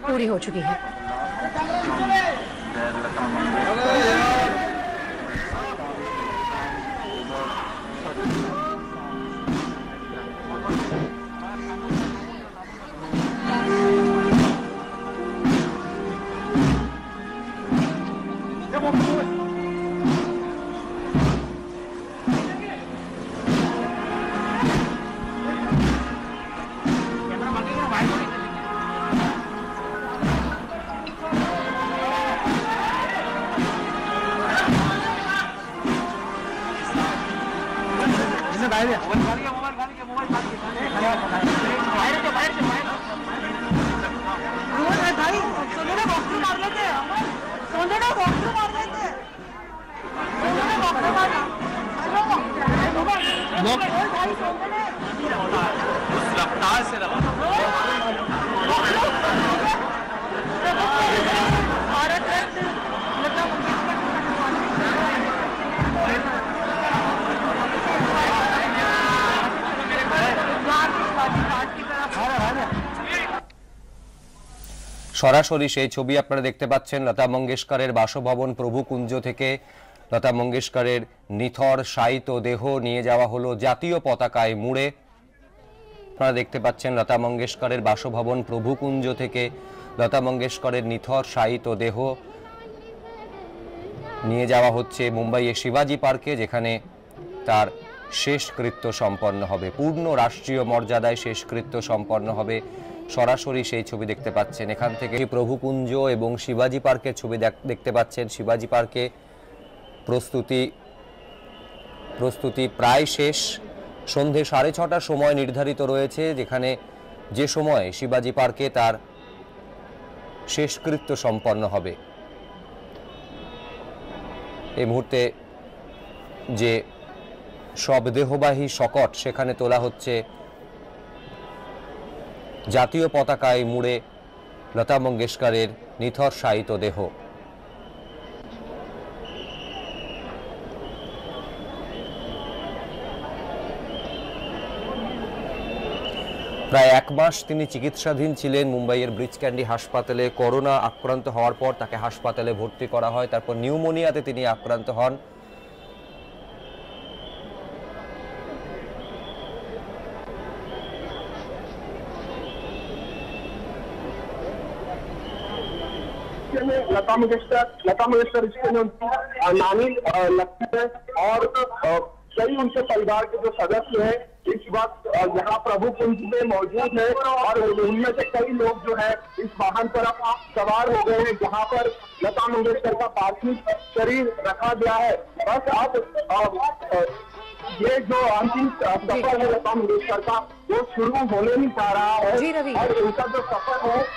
पूरी हो चुकी है। रफ्तार से সরাসরি সেই ছবি আপনারা দেখতে পাচ্ছেন লতা মঙ্গেশকরের বাসভবন প্রভুকুঞ্জ থেকে লতা মঙ্গেশকরের নিথর শায়িত দেহ নিয়ে যাওয়া হলো জাতীয় পতাকায় মুড়ে। আপনারা দেখতে পাচ্ছেন লতা মঙ্গেশকরের বাসভবন প্রভুকুঞ্জ থেকে লতা মঙ্গেশকরের নিথর শায়িত দেহ নিয়ে যাওয়া হচ্ছে মুম্বাইয়ের শিবাজি পার্কে, যেখানে তার শেষকৃত্য সম্পন্ন হবে। পূর্ণ রাষ্ট্রীয় মর্যাদায় শেষকৃত্য সম্পন্ন হবে। সরাসরি সেই ছবি দেখতে পাচ্ছেন এখান থেকে প্রভুকুঞ্জ এবং শিবাজি পার্কের ছবি দেখতে পাচ্ছেন। শিবাজি পার্কে প্রস্তুতি প্রায় শেষ। সন্ধে 6:30টার সময় নির্ধারিত রয়েছে, যেখানে যে সময় শিবাজি পার্কে তার শেষকৃত্য সম্পন্ন হবে। এই মুহূর্তে যে সব দেহবাহী শকট সেখানে তোলা হচ্ছে জাতীয় পতাকায় মুড়ে লতা মঙ্গেশকরের নিথর শায়িত দেহ। প্রায় 1 মাস তিনি চিকিৎসাধীন ছিলেন মুম্বাইয়ের ব্রিচ ক্যান্ডি হাসপাতালে। করোনা আক্রান্ত হওয়ার পর তাকে হাসপাতালে ভর্তি করা হয়, তারপর নিউমোনিয়াতে তিনি আক্রান্ত হন। लता मंगेशकर रिश्ते में उनकी नानी लगती है और कई उनके परिवार के जो सदस्य हैं इस वक्त यहाँ प्रभुकुंज में मौजूद है और उनमें से कई लोग जो है इस वाहन पर सवार हो गए हैं जहाँ पर लता मंगेशकर का पार्थिव शरीर रखा गया है। बस अब ये जो अंतिम सफर है लता मंगेशकर का वो शुरू होने नहीं जा रहा है और इनका जो सफर है